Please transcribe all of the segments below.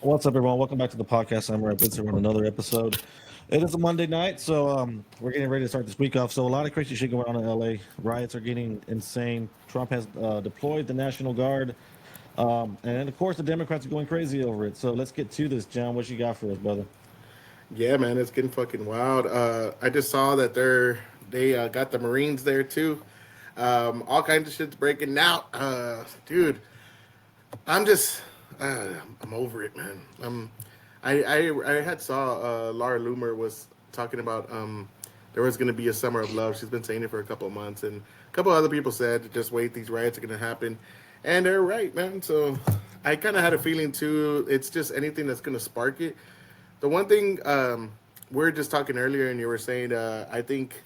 What's up, everyone? Welcome back to the podcast. SamuraiBlitzt on another episode. It is a Monday night, so we're getting ready to start this week off. So a lot of crazy shit going on in LA. Riots are getting insane. Trump has deployed the National Guard, and of course the Democrats are going crazy over it. So let's get to this, John. What you got for us, brother? Yeah, man, it's getting fucking wild. I just saw that they got the Marines there too. All kinds of shit's breaking out. Dude, I'm just I'm over it, man. I had saw Laura Loomer was talking about there was going to be a summer of love. She's been saying it for a couple of months, and a couple other people said just wait, these riots are going to happen, and they're right, man. So I kind of had a feeling too. It's just anything that's going to spark it. The one thing we were just talking earlier, and you were saying, I think,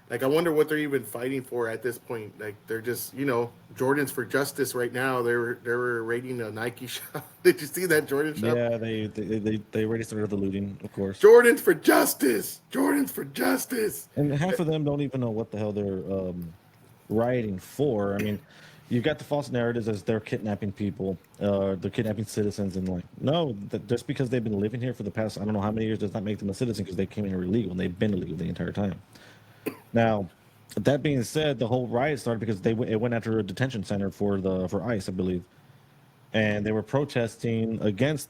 like, I wonder what they're even fighting for at this point. Like, they're just, Jordans for justice right now. They were raiding a Nike shop. Did you see that Jordan shop? Yeah, they already started the looting, of course, Jordans for justice. Jordans for justice. and half of them don't even know what the hell they're rioting for. I mean, you've got the false narratives as they're kidnapping people, they're kidnapping citizens, and like, no, just because they've been living here for the past I don't know how many years does not make them a citizen because they came here illegal and they've been illegal the entire time. Now, that being said, the whole riot started because it went after a detention center for ICE, I believe, and they were protesting against,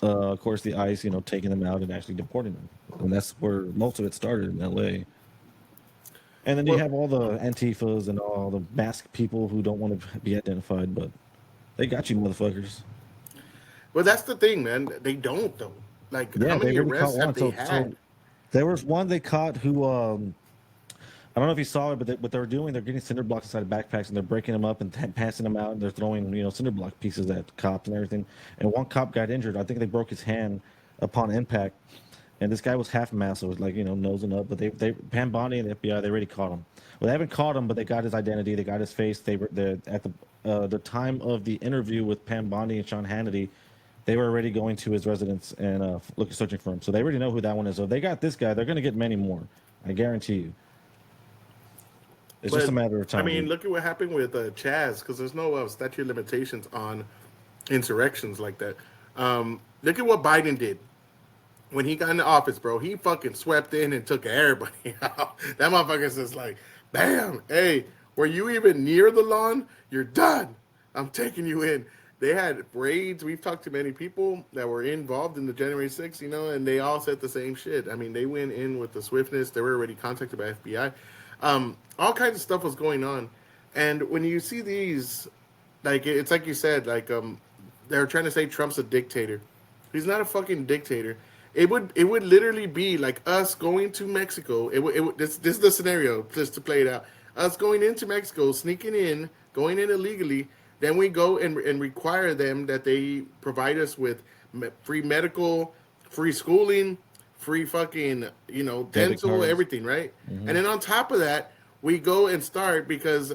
of course, the ICE, taking them out and actually deporting them, and that's where most of it started in LA. And then you Well, have all the Antifas and all the masked people who don't want to be identified, but they got you, motherfuckers. well, that's the thing, man. They don't though. Like, how Yeah, they many really caught arrests have one. they So had? there was one they caught who, I don't know if you saw it, but what they're doing, they're getting cinder blocks inside of backpacks and they're breaking them up and passing them out, and they're throwing, cinder block pieces at cops and everything. And one cop got injured. I think they broke his hand upon impact. And this guy was half mast, so it was like, nosing up. But they Pam Bondi and the FBI, they already caught him. Well, they haven't caught him, but they got his identity, they got his face. They were at the time of the interview with Pam Bondi and Sean Hannity. They were already going to his residence and looking searching for him. So they already know who that one is. So if they got this guy, they're going to get many more. I guarantee you. It's just a But matter of I time, mean, dude. look at what happened with Chaz, because there's no statute of limitations on insurrections like that. Look at what Biden did when he got in the office, bro. He fucking swept in and took everybody out. That motherfucker's just like, bam, hey, were you even near the lawn? You're done. I'm taking you in. They had raids. We've talked to many people that were involved in the January 6th, and they all said the same shit. I mean, they went in with the swiftness. They were already contacted by FBI. All kinds of stuff was going on. And when you see these, like, it's like you said, like, they're trying to say Trump's a dictator. He's not a fucking dictator. It would literally be like us going to Mexico. This is the scenario just to play it out. Us going into Mexico, sneaking in, going in illegally. Then we go and require them that they provide us with free medical, free schooling, free fucking Debit dental, cards. everything, right? Hmm. And then on top of that, we go and start because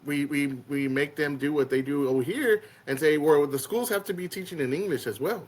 we make them do what they do over here and say, well, the schools have to be teaching in English as well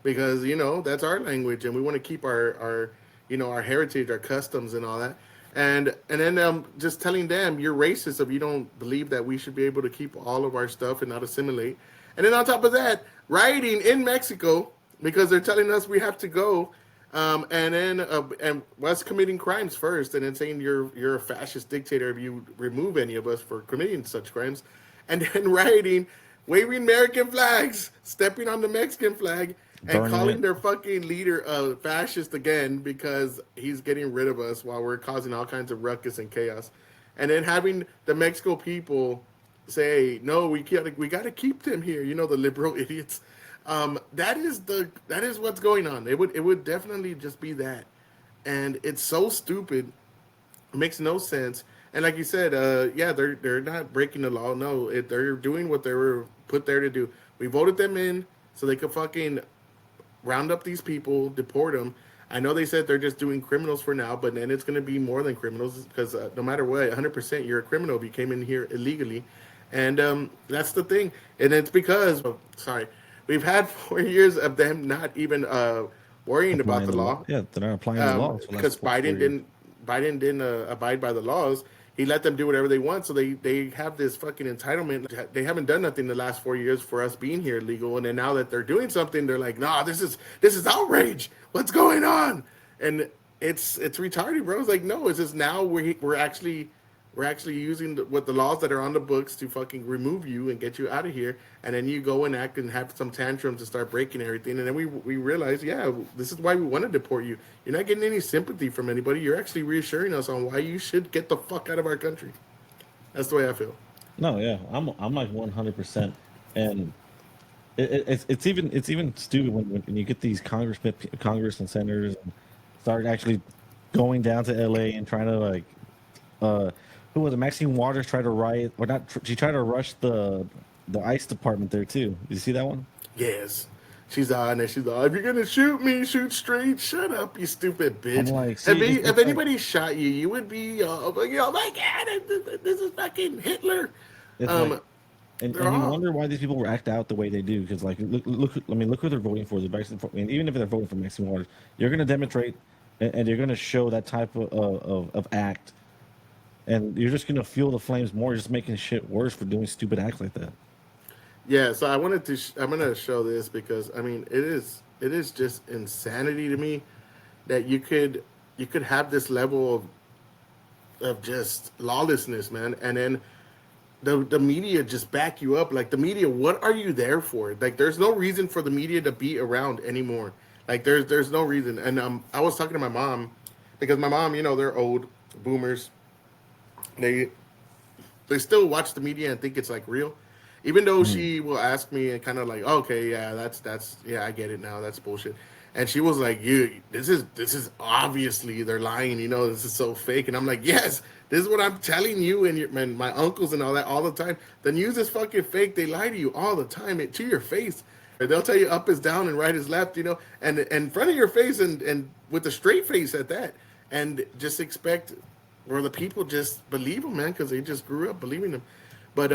because that's our language and we want to keep our heritage, our customs, and all that. And then just telling them you're racist if you don't believe that we should be able to keep all of our stuff and not assimilate. And then on top of that, rioting in Mexico because they're telling us we have to go, and then and us committing crimes first, and then saying you're a fascist dictator if you remove any of us for committing such crimes, and then rioting, waving American flags, stepping on the Mexican flag, and Burning calling it. their fucking leader a fascist again because he's getting rid of us while we're causing all kinds of ruckus and chaos, and then having the Mexico people say, no, we gotta keep them here. The liberal idiots. That is what's going on. It would definitely just be that, and it's so stupid. It makes no sense. And like you said, yeah, they're not breaking the law. No, they're doing what they were put there to do. We voted them in so they could fucking round up these people, deport them. I know they said they're just doing criminals for now, but then it's going to be more than criminals because no matter what, 100% you're a criminal if you came in here illegally. And that's the thing. And it's because, oh, sorry, we've had 4 years of them not even worrying about Applying the the law. law Yeah, they're not applying the laws for the last because four years. Biden didn't abide by the laws. he let them do whatever they want. So they have this fucking entitlement. They haven't done nothing the last 4 years for us being here legal, and then now that they're doing something, they're like, nah, this is outrage. What's going on? And it's retarded, bro. It's like, no, it's just now we're actually using what the laws that are on the books to fucking remove you and get you out of here, and then you go and act and have some tantrums and start breaking everything, and then we realize, yeah, this is why we want to deport you. You're not getting any sympathy from anybody. You're actually reassuring us on why you should get the fuck out of our country. That's the way I feel. No, yeah, I'm like 100%, and it's even stupid when you get these Congress and senators and start actually going down to LA and trying to like uh who was it? Maxine Waters tried to riot or not? She tried to rush the ICE department there too. Did you see that one? Yes. She's on and she's like, if you're gonna shoot me, shoot straight. Shut up, you stupid I'm bitch. like, If, see, if it's like anybody shot you, you would be, like, oh my god, this is fucking Hitler. it's like Um, they're and you all wonder why these people act out the way they do because like look I mean look who they're voting for. And even if they're voting for Maxine Waters, you're going to demonstrate and you're going to show that type of act, and you're just going to fuel the flames more, just making shit worse for doing stupid acts like that. Yeah, so I wanted to. I'm gonna show this because I mean it is just insanity to me that you could have this level of just lawlessness, man, and then the media just back you up. Like the media, what are you there for? Like there's no reason for the media to be around anymore. Like there's no reason. And I was talking to my mom because my mom, they're old boomers. They they still watch the media and think it's like real, even though Mhm. she will ask me and kind of like, okay, yeah, that's yeah, I get it now. That's bullshit. And she was like, "You, this is obviously they're lying. This is so fake." And I'm like, "Yes, this is what I'm telling you and my uncles and all that all the time. The news is fucking fake. They lie to you all the time, to your face. They'll tell you up is down and right is left, and in front of your face and with a straight face at that, and just expect or the people just believe them, man, because they just grew up believing them. But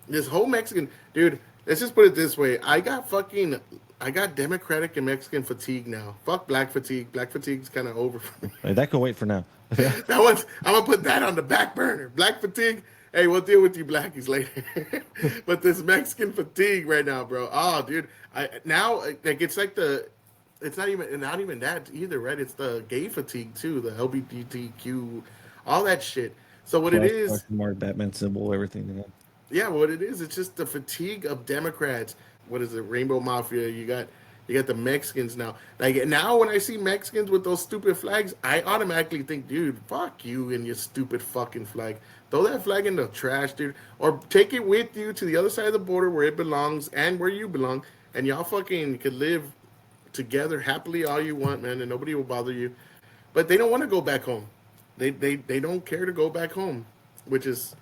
this whole Mexican dude, let's just put it this way: I got Democratic and Mexican fatigue now. Fuck black fatigue. Black fatigue's kind of over for me. Like, that could wait for now. Yeah. That one's I'm gonna put that on the back burner. Black fatigue. Hey, we'll deal with you blackies later. But this Mexican fatigue right now, bro. Oh, dude. I now like it's like the it's not even that either, right? It's the gay fatigue too, the LGBTQ, all that shit. So what it Plus is, question mark Batman symbol everything. yeah, what it is, it's just the fatigue of Democrats. What is it? Rainbow Mafia. You got the Mexicans now. Like now, when I see Mexicans with those stupid flags, I automatically think, dude, fuck you and your stupid fucking flag. Throw that flag in the trash, dude, or take it with you to the other side of the border where it belongs and where you belong, and y'all fucking could live together happily all you want, man, and nobody will bother you. But they don't want to go back home. They don't care to go back home, which is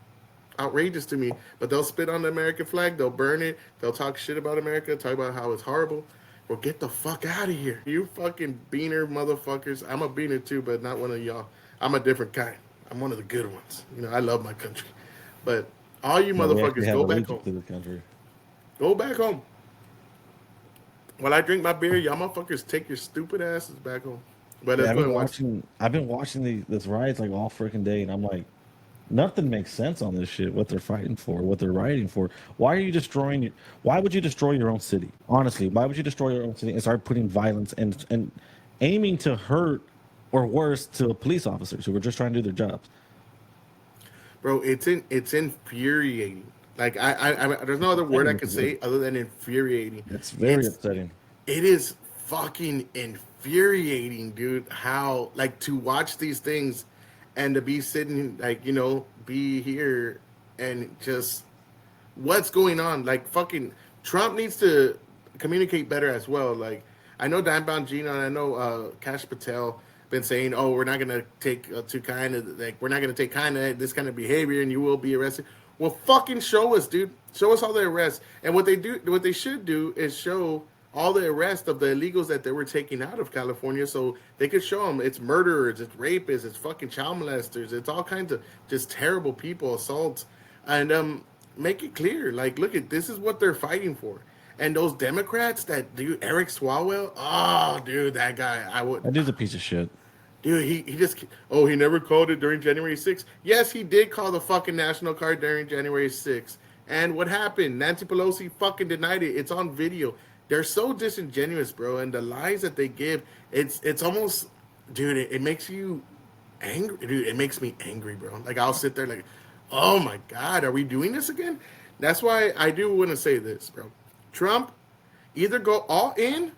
outrageous to me. But they'll spit on the American flag, they'll burn it, they'll talk shit about America, talk about how it's horrible. Well, get the fuck out of here. You fucking beaner motherfuckers. I'm a beaner too, but not one of y'all. I'm a different kind. I'm one of the good ones. I love my country. But all you No, we actually motherfuckers, have go back allegiance home. to this country. Go back home. While I drink my beer, y'all motherfuckers take your stupid asses back home. But Yeah, let's go and watch. I've been watching this riots like all freaking day, and I'm like, nothing makes sense on this shit. What they're fighting for, what they're rioting for. Why are you destroying? Why would you destroy your own city? Honestly, why would you destroy your own city and start putting violence and aiming to hurt or worse to police officers who are just trying to do their jobs? Bro, it's infuriating. Like there's no other word I Upsetting could is what say other than infuriating. it's very It's upsetting. it is fucking infuriating, dude. How like to watch these things and to be sitting like be here and just what's going on. Like fucking Trump needs to communicate better as well. Like I know Dan Bongino and I know Cash Patel been saying, "Oh, we're not gonna take too kind of like we're not gonna take kind of this kind of behavior, and you will be arrested." Well, fucking show us, dude. Show us all the arrests. And what they should do is show all the arrests of the illegals that they were taking out of California, so they could show them it's murderers, it's rapists, it's fucking child molesters, it's all kinds of just terrible people, assaults, and make it clear. Like, look at this is what they're fighting for. And those Democrats that do Eric Swalwell, oh, dude, that guy, I would. That dude's a piece of shit. Dude, he just he never called it during January 6th. Yes, he did call the fucking national card during January 6th. And what happened? Nancy Pelosi fucking denied it. It's on video. They're so disingenuous, bro, and the lies that they give, it's almost, dude, it makes you angry, dude. It makes me angry, bro. Like I'll sit there like, oh my god, are we doing this again? That's why I do want to say this, bro. Trump, either go all in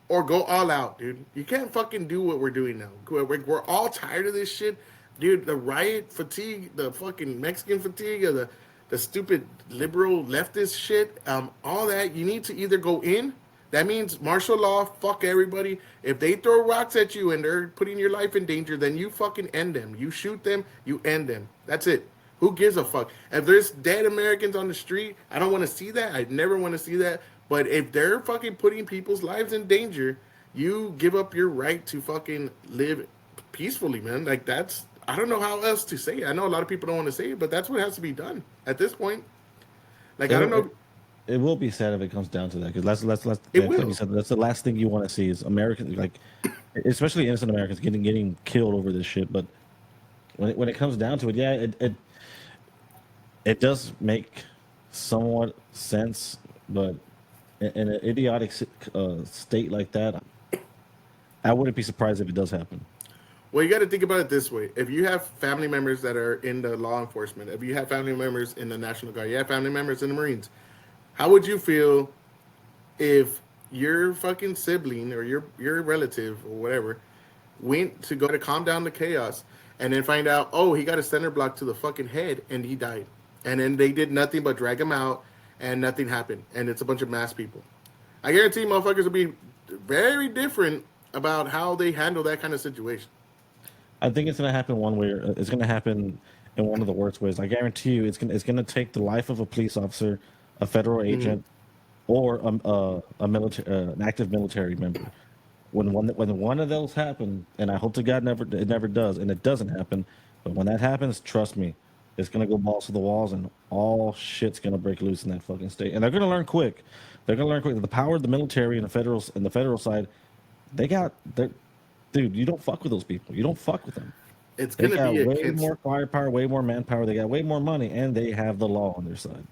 or go all out, dude. You can't fucking do what we're doing now. We're all tired of this shit, dude. The riot fatigue, the fucking Mexican fatigue, or the stupid liberal leftist shit, all that. You need to either go in. That means martial law. Fuck everybody. If they throw rocks at you and they're putting your life in danger, then you fucking end them. You shoot them. You end them. That's it. Who gives a fuck? If there's dead Americans on the street, I don't want to see that. I never want to see that. But if they're fucking putting people's lives in danger, you give up your right to fucking live peacefully, man. Like that's, I don't know how else to say it. I know a lot of people don't want to say it, but that's what has to be done at this point. Like I don't know. It will be sad if it comes down to that, because It will. that's the last thing you want to see is Americans, like especially innocent Americans, getting killed over this shit. But when it comes down to it, yeah, it does make somewhat sense, but in an idiotic state like that, I wouldn't be surprised if it does happen. Well, you got to think about it this way. If you have family members that are in the law enforcement, if you have family members in the National Guard, you have family members in the Marines, how would you feel if your fucking sibling or your relative or whatever went to go to calm down the chaos and then find out, oh, he got a center block to the fucking head and he died. And then they did nothing but drag him out and nothing happened. And it's a bunch of mass people. I guarantee motherfuckers will be very different about how they handle that kind of situation. I think it's gonna happen one way. It's gonna happen in one of the worst ways. I guarantee you, it's gonna take the life of a police officer, a federal Mm-hmm. agent, or a military, an active military member. When one of those happen, and I hope to God it never does, and it doesn't happen. But when that happens, trust me, it's gonna go balls to the walls, and all shit's gonna break loose in that fucking state. And they're gonna learn quick. They're gonna learn quick. The power of the military and the federal side, they dude. You don't fuck with those people. You don't fuck with them. It's They gonna got be a way kids. more firepower, way more manpower. They got way more money, and they have the law on their side.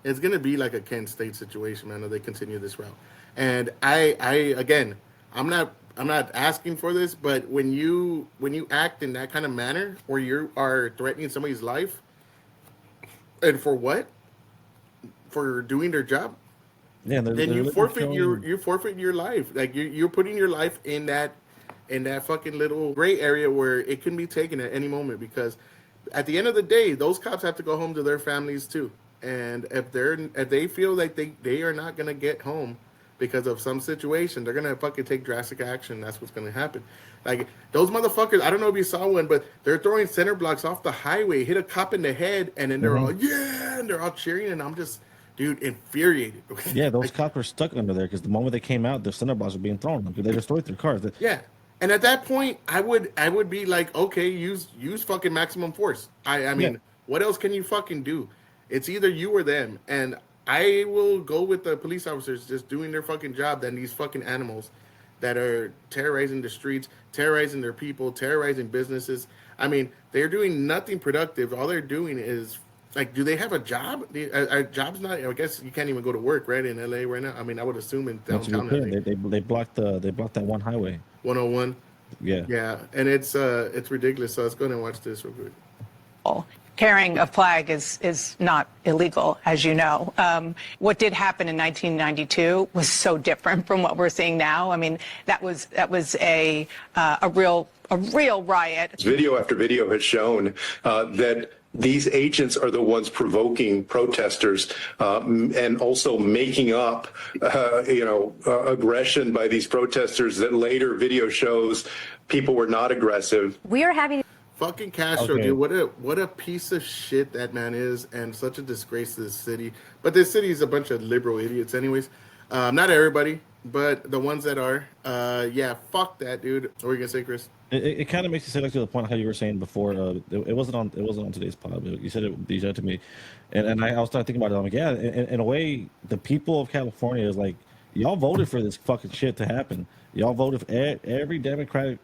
It's gonna be like a Kent State situation, man, if they continue this route. And I again, I'm not asking for this, but when you act in that kind of manner, where you are threatening somebody's life, and for what? For doing their job, Yeah, then they're you literally forfeit your showing. you forfeit your life. Like you're putting your life in that fucking little gray area where it can be taken at any moment. Because at the end of the day, those cops have to go home to their families too. And if they feel like they are not gonna get home because of some situation, they're gonna fucking take drastic action. That's what's gonna happen. Like those motherfuckers, I don't know if you saw one, but they're throwing center blocks off the highway, hit a cop in the head, and then they're Hmm. all yeah, and they're all cheering, and I'm just, dude, infuriated. Yeah, those Like, cops were stuck under there because the moment they came out, the center blocks were being thrown. They destroyed their cars. yeah. And at that point, I would be like, okay, use fucking maximum force. I Yeah, mean, what else can you fucking do? It's either you or them. And I will go with the police officers just doing their fucking job than these fucking animals that are terrorizing the streets, terrorizing their people, terrorizing businesses. I mean, they're doing nothing productive. All they're doing is like, do they have a job? Are jobs not? I guess you can't even go to work, right, in LA right now. I mean, I would assume in once you downtown could, LA, they blocked that one highway. 101. Yeah, Yeah, and it's ridiculous. So let's go and watch this real quick. Carrying a flag is not illegal, as you know. What did happen in 1992 was so different from what we're seeing now. I mean, that was a real riot. Video after video has shown that these agents are the ones provoking protesters and also making up, aggression by these protesters that later video shows people were not aggressive. We are having Fucking Castro, okay. dude, what a piece of shit that man is, and such a disgrace to this city. But this city is a bunch of liberal idiots, anyways. Not everybody, but the ones that are. Yeah, fuck that, dude. What were you gonna say, Chris? it kind of makes you say like to the point how you were saying before. It wasn't on today's pod. But you said it to me, and I was starting thinking about it. I'm like, yeah, in a way, the people of California is like, y'all voted for this fucking shit to happen. Y'all voted for every Democratic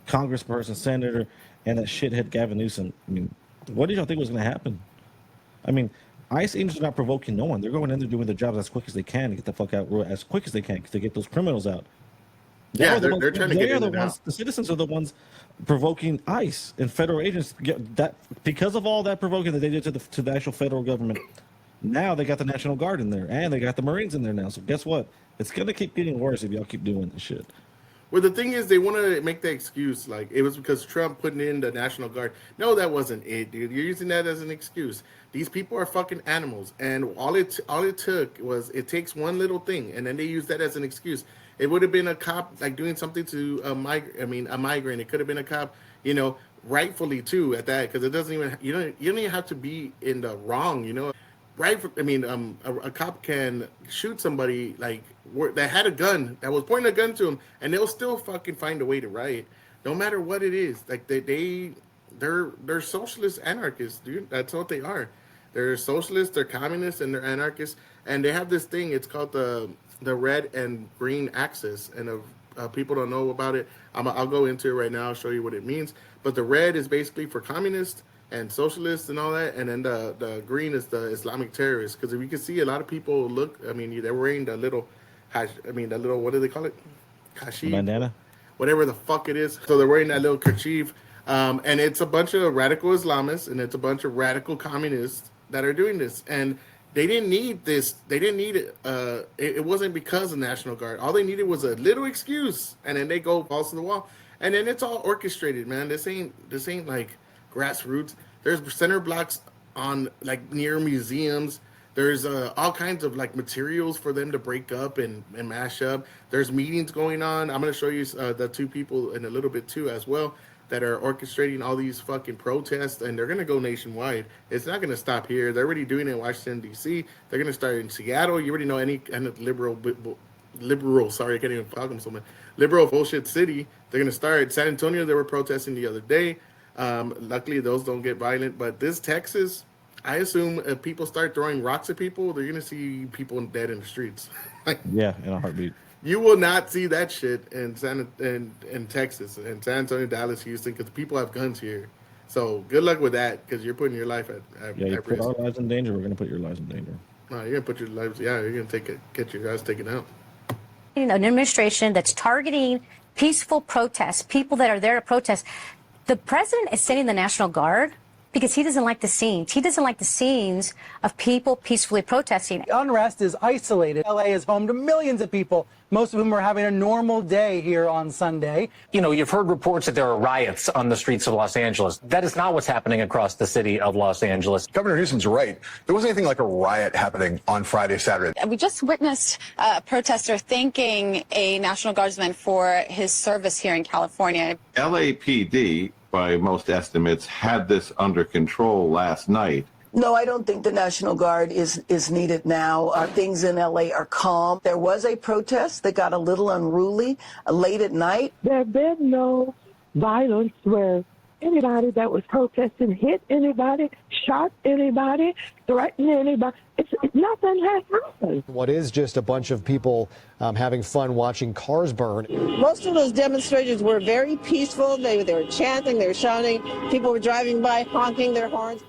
congressperson, senator, and that shithead Gavin Newsom. I mean, what did y'all think was going to happen? I mean, ICE agents are not provoking no one. They're going in there doing their jobs as quick as they can to get the fuck out as quick as they can to get those criminals out. Yeah, they're trying to get in and out. The citizens are the ones provoking ICE and federal agents that because of all that provoking that they did to the actual federal government. Now they got the National Guard in there and they got the Marines in there now. So guess what? It's gonna keep getting worse if y'all keep doing this shit. Well, the thing is, they want to make the excuse like it was because Trump putting in the National Guard. No, that wasn't it, dude. You're using that as an excuse. These people are fucking animals, and all it took was it takes one little thing, and then they use that as an excuse. It would have been a cop like doing something to a migrant. It could have been a cop, rightfully too at that, because it doesn't even you don't even have to be in the wrong. Right? A cop can shoot somebody that had a gun, that was pointing a gun to him, and they'll still fucking find a way to riot, no matter what it is. Like they're socialist anarchists, dude. That's what they are. They're socialists, they're communists, and they're anarchists. And they have this thing. It's called the red and green axis. And if people don't know about it, I'll go into it right now. I'll show you what it means. But the red is basically for communists and socialists and all that, and then the green is the Islamic terrorists. Because if you can see, a lot of people they're wearing the little, what do they call it? Kashif? Bandana? Whatever the fuck it is. So they're wearing that little kerchief, and it's a bunch of radical Islamists and it's a bunch of radical communists that are doing this. And they didn't need this. They didn't need it. It wasn't because of National Guard. All they needed was a little excuse, and then they go balls to the wall. And then it's all orchestrated, man. This ain't like grassroots. There's center blocks on near museums. There's all kinds of materials for them to break up and mash up. There's meetings going on. I'm going to show you the two people in a little bit too as well that are orchestrating all these fucking protests, and they're going to go nationwide. It's not going to stop here. They're already doing it in Washington, D.C. They're going to start in Seattle. You already know any kind of liberal, sorry, I can't even talk them so much. Liberal bullshit city. They're going to start. San Antonio, they were protesting the other day. Luckily, those don't get violent. But this Texas, I assume if people start throwing rocks at people, they're going to see people dead in the streets. Yeah, in a heartbeat. You will not see that shit in Texas, in San Antonio, Dallas, Houston, because people have guns here. So good luck with that, because you're putting your life at you risk. put our lives in danger. We're going to put your lives in danger. No, you're going to put your lives. Yeah, you're going to get your guys taken out. An administration that's targeting peaceful protests, people that are there to protest. The president is sending the National Guard because he doesn't like the scenes. He doesn't like the scenes of people peacefully protesting. Unrest is isolated. LA is home to millions of people, most of whom are having a normal day here on Sunday. You've heard reports that there are riots on the streets of Los Angeles. That is not what's happening across the city of Los Angeles. Governor Newsom's right. There wasn't anything like a riot happening on Friday, Saturday. We just witnessed a protester thanking a National Guardsman for his service here in California. LAPD, by most estimates, had this under control last night. No, I don't think the National Guard is needed now. Things in LA are calm. There was a protest that got a little unruly late at night. There have been no violence where anybody that was protesting hit anybody, shot anybody, threatened anybody. Nothing has happened. What is just a bunch of people having fun watching cars burn. Most of those demonstrations were very peaceful. They were chanting, they were shouting. People were driving by, honking their horns.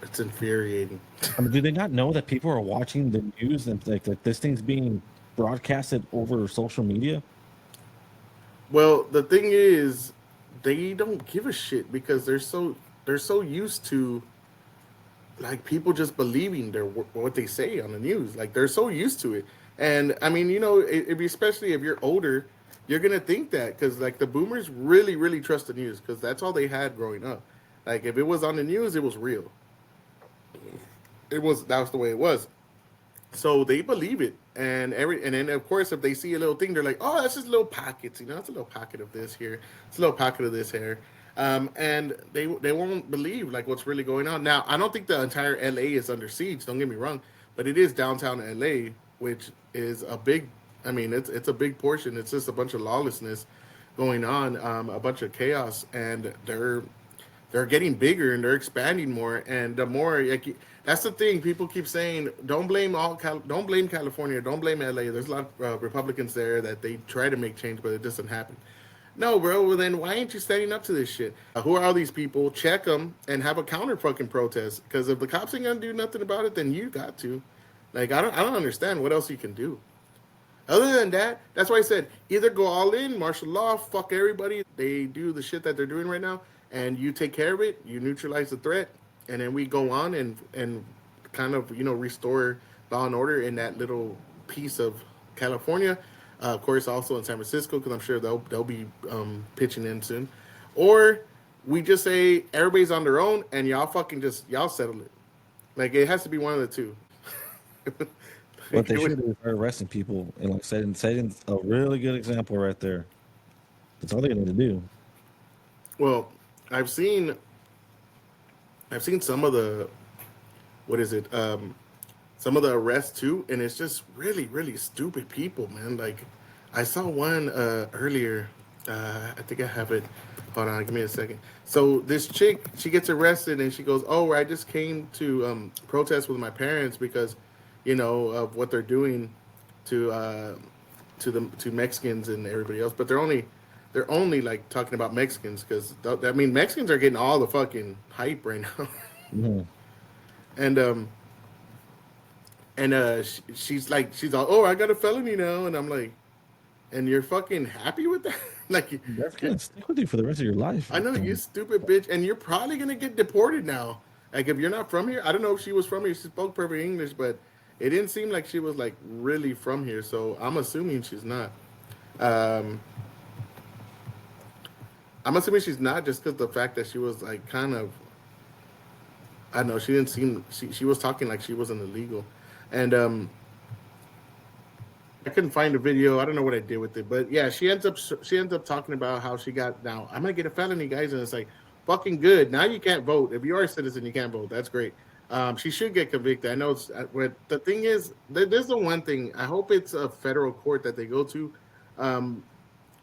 It's infuriating. Do they not know that people are watching the news and that this thing's being broadcasted over social media? Well, the thing is, they don't give a shit because they're so used to people just believing what they say on the news. They're so used to it. And I mean, especially if you're older, you're gonna think that because the boomers really, really trust the news because that's all they had growing up. If it was on the news, it was real. That was the way it was. So they believe it, and then of course if they see a little thing, they're like, oh, that's just little pockets, it's a little pocket of this here, it's a little pocket of this here, and they won't believe what's really going on. Now, I don't think the entire LA is under siege. Don't get me wrong, but it is downtown LA, which is a big. I mean, it's a big portion. It's just a bunch of lawlessness going on, a bunch of chaos, and they're getting bigger and they're expanding more. And the more that's the thing people keep saying, don't blame California, don't blame LA. There's a lot of Republicans there that they try to make change, but it doesn't happen. No, bro. Well, then why ain't you standing up to this shit? Who are all these people? Check them and have a counter fucking protest. Because if the cops ain't gonna do nothing about it, then you got to. Like, I don't understand what else you can do. Other than that, that's why I said either go all in, martial law, fuck everybody. They do the shit that they're doing right now, and you take care of it. You neutralize the threat, and then we go on and kind of restore law and order in that little piece of California. Of course, also in San Francisco, because I'm sure they'll be pitching in soon. Or we just say everybody's on their own, and y'all fucking just y'all settle it. Like it has to be one of the two. What they should do is start arresting people and like setting a really good example right there. That's all they need to do. Well, I've seen some of the some of the arrests too, and it's just really really stupid people, man. Like I saw one earlier. I think I have it. Hold on, give me a second. So this chick, she gets arrested and she goes, "Oh, I just came to protest with my parents because, of what they're doing to to Mexicans and everybody else." But they're only like talking about Mexicans because Mexicans are getting all the fucking hype right now. Mm-hmm. She's all, "Oh, I got a felony now," and I'm like, "And you're fucking happy with that?" Like That's gonna stick with you for the rest of your life. I know, you stupid bitch, and you're probably gonna get deported now. Like if you're not from here, I don't know if she was from here. She spoke perfect English, but it didn't seem like she was like really from here. So I'm assuming she's not. I'm assuming she's not just because the fact that she was like kind of, I don't know. She didn't seem she was talking like she wasn't illegal, and I couldn't find a video. I don't know what I did with it, but yeah, she ends up talking about how she got, now I'm gonna get a felony, guys, and it's like fucking good. Now you can't vote if you are a citizen. You can't vote. That's great. She should get convicted. I know it's, but the thing is, there's the one thing. I hope it's a federal court that they go to.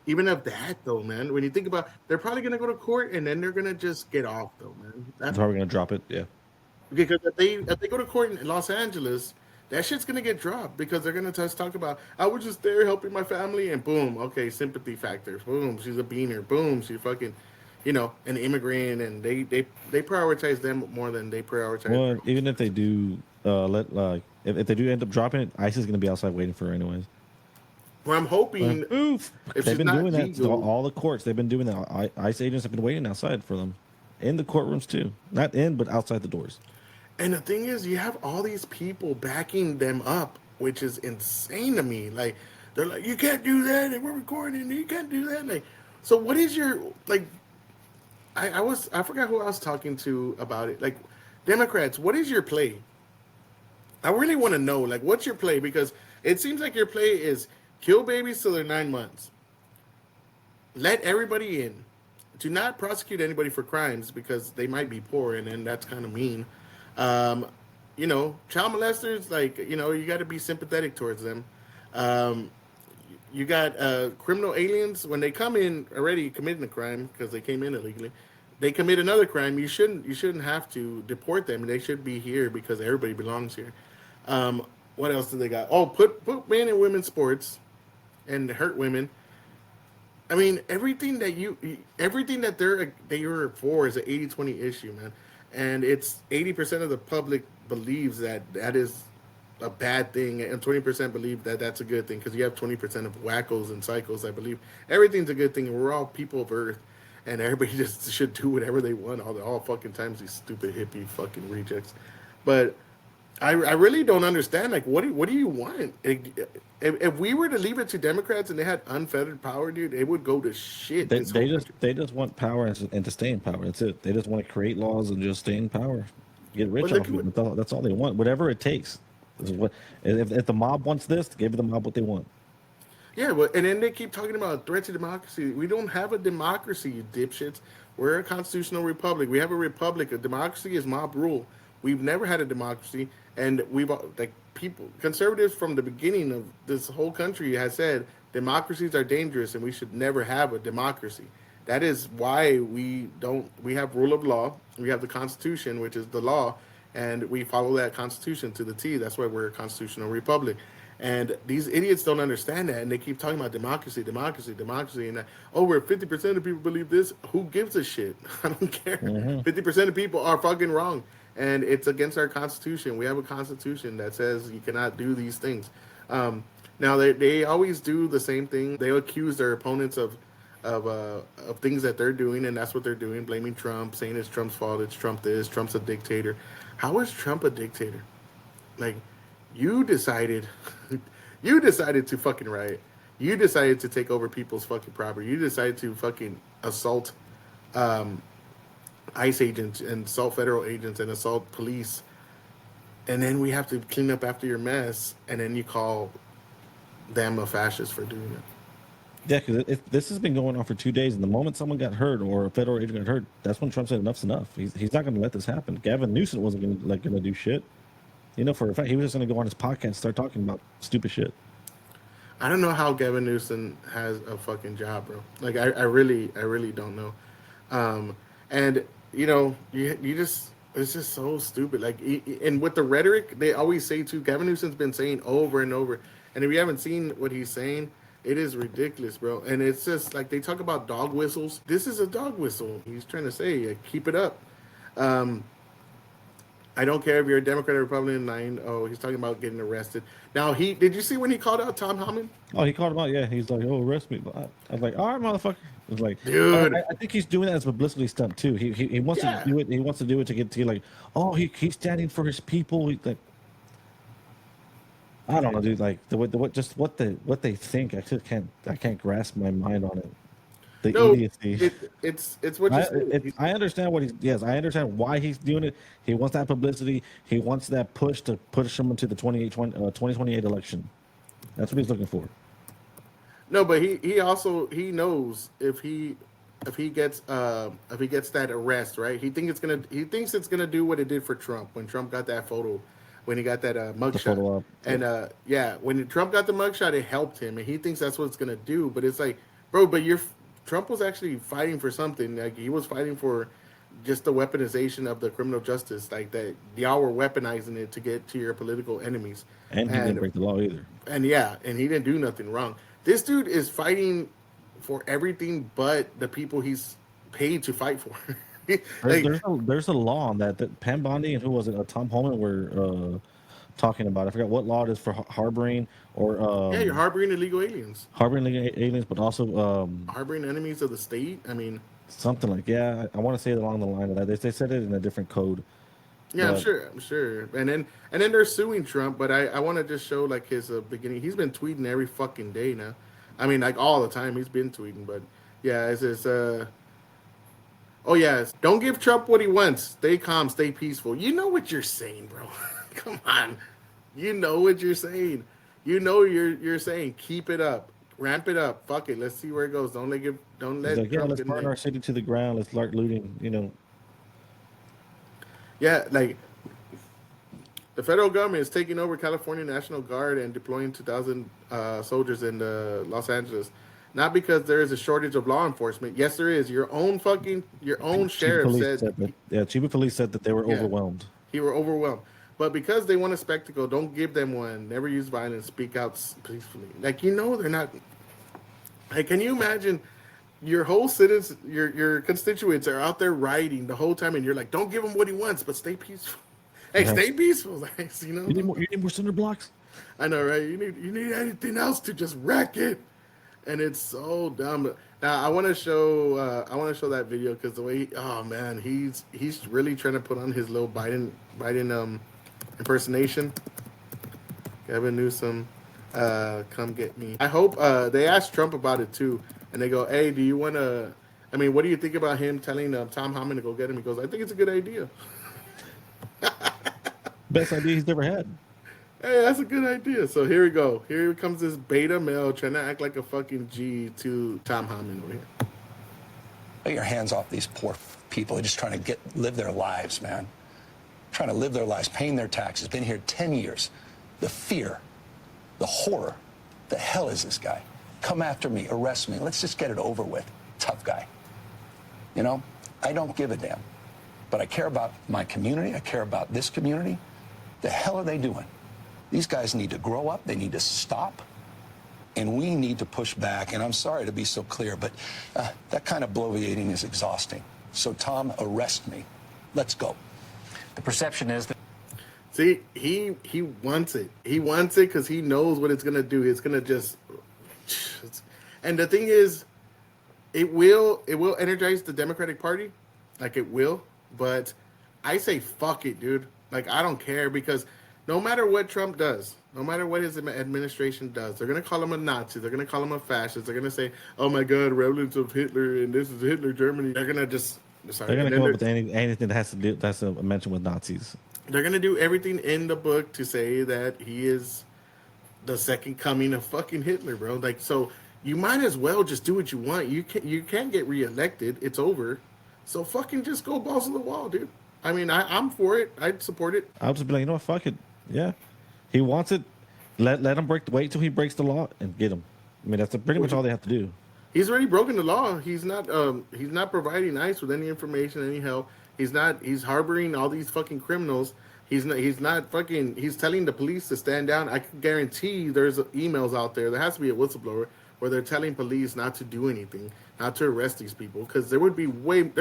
Even of that though, man, when you think about, they're probably gonna go to court and then they're gonna just get off though, man. That's probably gonna drop it. Yeah. Because if they go to court in Los Angeles, that shit's gonna get dropped because they're gonna just talk about, I was just there helping my family, and boom, okay, sympathy factors, boom, she's a beaner, boom, she's fucking, an immigrant, and they prioritize them more than they prioritize. Well, even if they do if they do end up dropping it, ICE is gonna be outside waiting for her anyways. Well, I'm hoping if they've been doing that to all the courts. They've been doing that. ICE agents have been waiting outside for them, in the courtrooms too. Not in, but outside the doors. And the thing is, you have all these people backing them up, which is insane to me. Like, they're like, you can't do that, and we're recording, and you can't do that. Like, so what is your, like, I forgot who I was talking to about it. Like, Democrats, what is your play? I really want to know, like, what's your play? Because it seems like your play is kill babies till they're 9 months. Let everybody in. Do not prosecute anybody for crimes because they might be poor, and then that's kind of mean. Child molesters, like, you got to be sympathetic towards them. You got criminal aliens, when they come in already committing a crime because they came in illegally, they commit another crime. You shouldn't have to deport them. They should be here because everybody belongs here. What else do they got? Oh, put men in women's sports and hurt women. I mean, everything that they're for is an 80-20 issue, man. And it's 80% of the public believes that is a bad thing, and 20% believe that that's a good thing, because you have 20% of wackos and psychos that believe everything's a good thing, and we're all people of Earth, and everybody just should do whatever they want all fucking times, these stupid hippie fucking rejects. But I really don't understand, like, what do you want? If we were to leave it to Democrats and they had unfettered power, dude, it would go to shit. They just want power and to stay in power. That's it. They just want to create laws and just stay in power, get rich off of it. That's all they want. Whatever it takes. This is what, if the mob wants this, give the mob what they want. Yeah, well, and then they keep talking about a threat to democracy. We don't have a democracy, you dipshits. We're a constitutional republic. We have a republic. A democracy is mob rule. We've never had a democracy, and we've, like, conservatives from the beginning of this whole country has said democracies are dangerous and we should never have a democracy. That is why we have rule of law. We have the Constitution, which is the law, and we follow that Constitution to the T. That's why we're a constitutional republic. And these idiots don't understand that, and they keep talking about democracy, democracy, democracy, and where 50% of people believe this. Who gives a shit? I don't care. 50% of people are fucking wrong, and it's against our constitution. We have a constitution that says you cannot do these things. Now they always do the same thing. They accuse their opponents of things that they're doing, and that's what they're doing, blaming Trump, saying it's Trump's fault, it's Trump this, Trump's a dictator. How is Trump a dictator? Like, you decided to fucking riot. You decided to take over people's fucking property. You decided to fucking assault ICE agents and assault federal agents and assault police. And then we have to clean up after your mess, and then you call them a fascist for doing it. Yeah, because this has been going on for 2 days, and the moment someone got hurt or a federal agent got hurt, that's when Trump said enough's enough. He's not going to let this happen. Gavin Newsom wasn't going to do shit. You know, for a fact, he was just going to go on his podcast and start talking about stupid shit. I don't know how Gavin Newsom has a fucking job, bro. Like, I really don't know. And you know, you just, it's just so stupid. Like, and with the rhetoric, they always say too. Gavin Newsom's been saying over and over, and if you haven't seen what he's saying, it is ridiculous, bro. And it's just like they talk about dog whistles. This is a dog whistle. He's trying to say, keep it up. I don't care if you're a Democrat or Republican. He's talking about getting arrested. Now, did you see when he called out Tom Homan? Oh, he called him out. Yeah, he's like, "Oh, arrest me." I was like, "All right, motherfucker." I was like, dude, I think he's doing that as a publicity stunt too. He wants to do it. He wants to do it to get like, oh, he's standing for his people. Like, I don't know, dude. Like what they think. I can't grasp my mind on it. The idiocy. It's what you I understand what I understand why he's doing it. He wants that publicity. He wants that push to push him into the 2028 election. That's what he's looking for. No, but he also knows if he gets that arrest, right? He thinks it's gonna do what it did for Trump when Trump got that photo, when he got that mugshot. And when Trump got the mugshot, it helped him, and he thinks that's what it's gonna do. But it's like, bro, but Trump was actually fighting for something. Like, he was fighting for just the weaponization of the criminal justice, like that y'all were weaponizing it to get to your political enemies. And he didn't break the law either. And he didn't do nothing wrong. This dude is fighting for everything but the people he's paid to fight for. There's a law on that Pam Bondi and who was it? Tom Homan were talking about. I forgot what law it is for harboring or you're harboring illegal aliens. Harboring illegal aliens, but also harboring enemies of the state. I mean, something like I want to say it along the line of that. They said it in a different code. Yeah, I'm sure. And then they're suing Trump, but I want to just show like his beginning. He's been tweeting every fucking day now. I mean, like all the time he's been tweeting, but yeah, don't give Trump what he wants. Stay calm, stay peaceful. You know what you're saying, bro. Come on. You know what you're saying. You know you're saying keep it up. Ramp it up. Fuck it. Let's see where it goes. Don't let Trump let's burn our city to the ground. Let's start looting, you know. Yeah, like the federal government is taking over California National Guard and deploying 2,000 soldiers in Los Angeles. Not because there is a shortage of law enforcement. Yes, there is. Your own sheriff said Chief of Police said that they were overwhelmed. He were overwhelmed. But because they want a spectacle, don't give them one. Never use violence. Speak out peacefully. Like, they're not. Like, can you imagine your whole citizens, your constituents are out there rioting the whole time, and you're like, don't give him what he wants, but stay peaceful. Hey, stay peaceful. You need more cinder blocks. I know, right? You need anything else to just wreck it, and it's so dumb. Now I want to show that video because the way he's really trying to put on his little Biden impersonation. Gavin Newsom, come get me. I hope they asked Trump about it too, and they go, "Hey, do you want to? I mean, what do you think about him telling Tom Homan to go get him?" He goes, "I think it's a good idea." Best idea he's never had. Hey, that's a good idea. So here we go. Here comes this beta male trying to act like a fucking G to Tom Homan over here. Get your hands off these poor people. They're just trying to live their lives, man. Trying to live their lives, paying their taxes. Been here 10 years. The fear, the horror. The hell is this guy? Come after me, arrest me. Let's just get it over with. Tough guy. You know, I don't give a damn. But I care about my community. I care about this community. The hell are they doing? These guys need to grow up. They need to stop. And we need to push back. And I'm sorry to be so clear, but that kind of bloviating is exhausting. So, Tom, arrest me. Let's go. The perception is that. See, he wants it. He wants it because he knows what it's gonna do. It's gonna just, and the thing is, it will energize the Democratic Party, like it will. But I say fuck it, dude. Like I don't care because no matter what Trump does, no matter what his administration does, they're gonna call him a Nazi. They're gonna call him a fascist. They're gonna say, "Oh my God, remnants of Hitler," and this is Hitler Germany. They're gonna just. Sorry, they're gonna come up with anything that has to mention with Nazis. They're gonna do everything in the book to say that he is the second coming of fucking Hitler, bro. Like, so you might as well just do what you want. You can't get reelected. It's over. So fucking just go balls to the wall, dude. I mean, I'm for it. I'd support it. I'll just be like, you know what, fuck it. Yeah, he wants it. Let him wait till he breaks the law and get him. I mean, that's pretty much all they have to do. He's already broken the law. He's not providing ICE with any information, any help. He's harboring all these fucking criminals. He's telling the police to stand down. I can guarantee there's emails out there. There has to be a whistleblower where they're telling police not to do anything, not to arrest these people, because there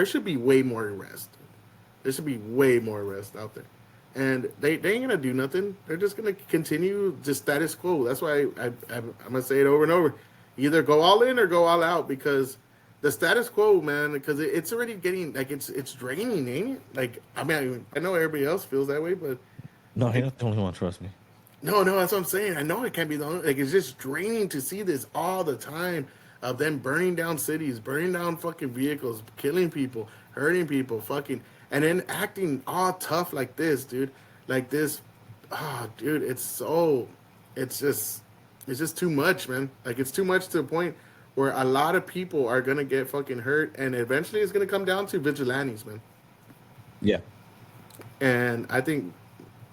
should be way more arrests. There should be way more arrests out there. And they ain't gonna do nothing. They're just gonna continue just status quo. That's why I'm gonna say it over and over. Either go all in or go all out, because the status quo, man, because it's already getting like it's draining, ain't it? Like I mean, I know everybody else feels that way, but no, you're not the only one. Trust me. No, that's what I'm saying. I know it can't be the only. Like it's just draining to see this all the time of them burning down cities, burning down fucking vehicles, killing people, hurting people, fucking, and then acting all tough like this, dude. Like this, dude, it's just too much, man. Like it's too much to the point where a lot of people are gonna get fucking hurt, and eventually it's gonna come down to vigilantes, man. Yeah. And I think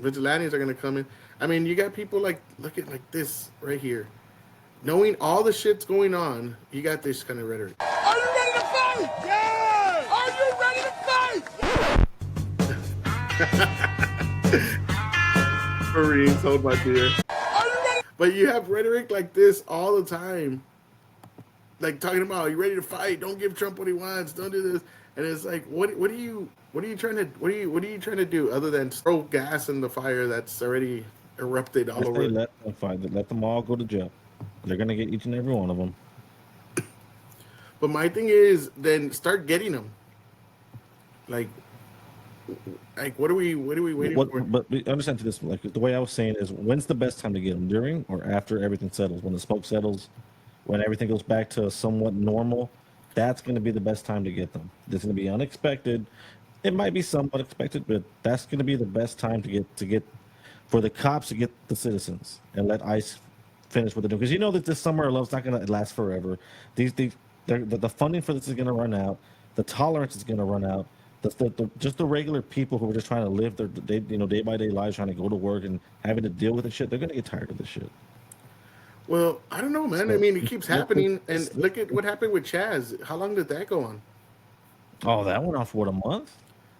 vigilantes are gonna come in. I mean, you got people like look at like this right here, knowing all the shit's going on. You got this kind of rhetoric. Are you ready to fight? Yeah. Are you ready to fight? Marines, hold my beer. But you have rhetoric like this all the time, like talking about, are you ready to fight? Don't give Trump what he wants. Don't do this. And it's like, what are you trying to do other than throw gas in the fire that's already erupted all over? Let them fight. Let them all go to jail. They're gonna get each and every one of them. But my thing is, then start getting them. Like what are we waiting for? But understand to this, like the way I was saying is, when's the best time to get them? During or after everything settles? When the smoke settles, when everything goes back to somewhat normal, that's going to be the best time to get them. It's going to be unexpected. It might be somewhat expected, but that's going to be the best time to get for the cops to get the citizens and let ICE finish what they're doing. Because you know that this summer of love's not going to last forever. The funding for this is going to run out. The tolerance is going to run out. Just the regular people who are just trying to live their day by day lives, trying to go to work and having to deal with this shit, they're gonna get tired of this shit. Well, I don't know, man. I mean, it keeps happening, and look at what happened with Chaz. How long did that go on? Oh, that went on for what, a month?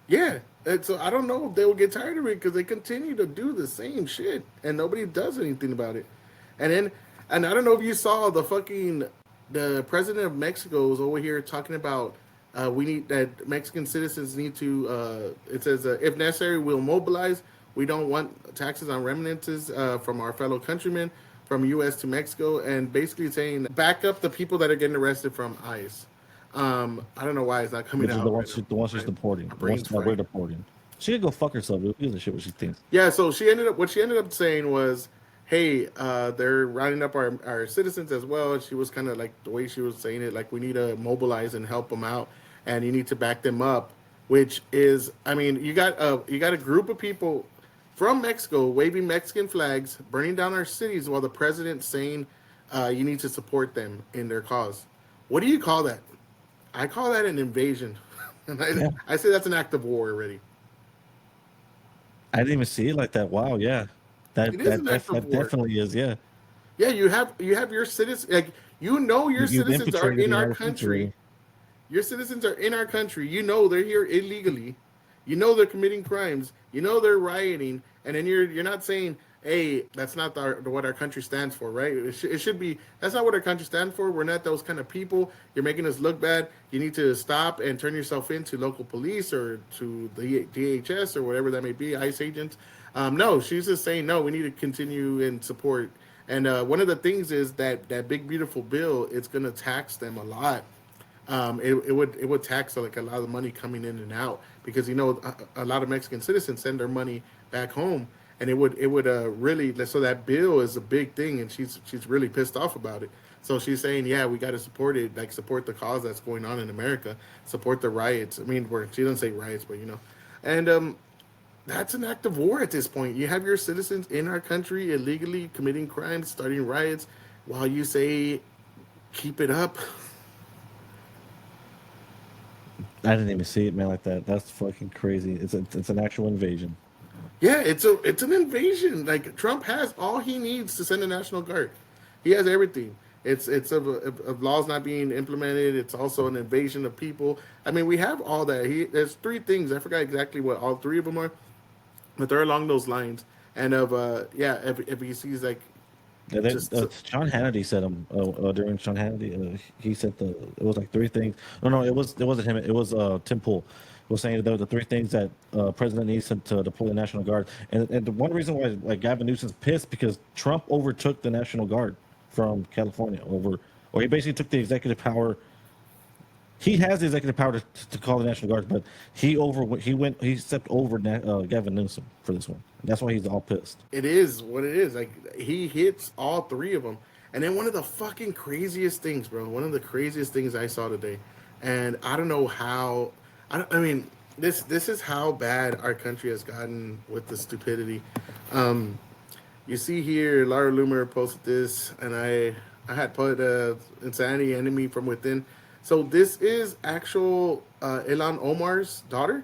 Yeah, and so I don't know if they will get tired of it because they continue to do the same shit, and nobody does anything about it. And I don't know if you saw the president of Mexico was over here talking about. We need that Mexican citizens need to. It says, if necessary, we'll mobilize. We don't want taxes on remittances from our fellow countrymen from U.S. to Mexico, and basically saying back up the people that are getting arrested from ICE. I don't know why it's not coming out. The ones she's deporting. The ones that we're deporting. She could go fuck herself. Who gives a shit what she thinks? Yeah. So what she ended up saying was, hey, they're rounding up our citizens as well. And she was kind of like the way she was saying it, like we need to mobilize and help them out. And you need to back them up, which is, I mean, you got a group of people from Mexico waving Mexican flags, burning down our cities, while the president's saying you need to support them in their cause. What do you call that? I call that an invasion. And I say that's an act of war already. I didn't even see it like that. Wow, yeah, that definitely is. Yeah, yeah. You have your citizens, like your citizens are in our country. Your citizens are in our country. You know they're here illegally. You know they're committing crimes. You know they're rioting, and then you're not saying, hey, that's not what our country stands for, right? It should be, that's not what our country stands for. We're not those kind of people. You're making us look bad. You need to stop and turn yourself into local police or to the DHS or whatever that may be, ICE agents. No, she's just saying, no, we need to continue and support. And one of the things is that big, beautiful bill, it's going to tax them a lot. It would tax like a lot of the money coming in and out because a lot of Mexican citizens send their money back home, and it would really, so that bill is a big thing, and she's really pissed off about it. So she's saying, yeah, we got to support it, like support the cause that's going on in America, support the riots. I mean, she doesn't say riots, but and that's an act of war at this point. You have your citizens in our country illegally committing crimes, starting riots, while you say keep it up. I didn't even see it, man, like that. That's fucking crazy. It's an actual invasion. Yeah, it's an invasion. Like Trump has all he needs to send a National Guard. He has everything. It's of laws not being implemented. It's also an invasion of people. I mean, we have all that. There's three things. I forgot exactly what all three of them are, but they're along those lines. And if he sees like. Yeah, Sean Hannity said during Sean Hannity. He said it was like three things. No, it wasn't him. It was Tim Pool was saying that there were the three things that President needs to deploy the National Guard. And the one reason why like Gavin Newsom's pissed because Trump overtook the National Guard from California or he basically took the executive power. He has the executive power to call the National Guard, but he stepped over Gavin Newsom for this one. That's why he's all pissed. It is what it is. Like he hits all three of them, and then one of the fucking craziest things, bro. One of the craziest things I saw today, and I don't know how. I mean, this is how bad our country has gotten with the stupidity. You see here, Laura Loomer posted this, and I had put insanity enemy from within. So this is actual Ilhan Omar's daughter.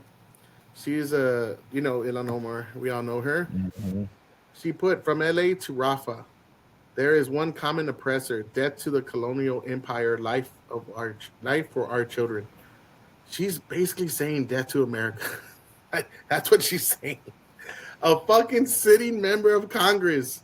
She's Ilhan Omar. We all know her. Mm-hmm. She put from LA to Rafah. There is one common oppressor: death to the colonial empire, life for our children. She's basically saying death to America. That's what she's saying. A fucking sitting member of Congress,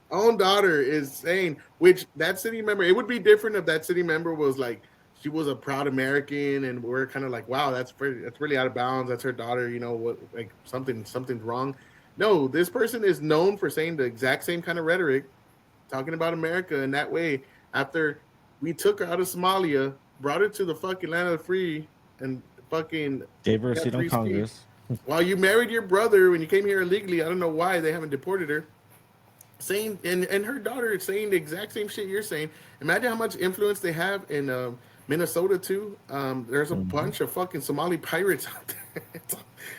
own daughter, is saying. Which that sitting member, it would be different if that sitting member was like. She was a proud American, and we're kind of like, wow, that's really out of bounds. That's her daughter, what, like something's wrong. No, this person is known for saying the exact same kind of rhetoric, talking about America in that way. After we took her out of Somalia, brought her to the fucking land of the free, and fucking gave her a seat on Congress. While you married your brother when you came here illegally, I don't know why they haven't deported her. Saying and her daughter is saying the exact same shit you're saying. Imagine how much influence they have in Minnesota too. There's a bunch of fucking Somali pirates out there.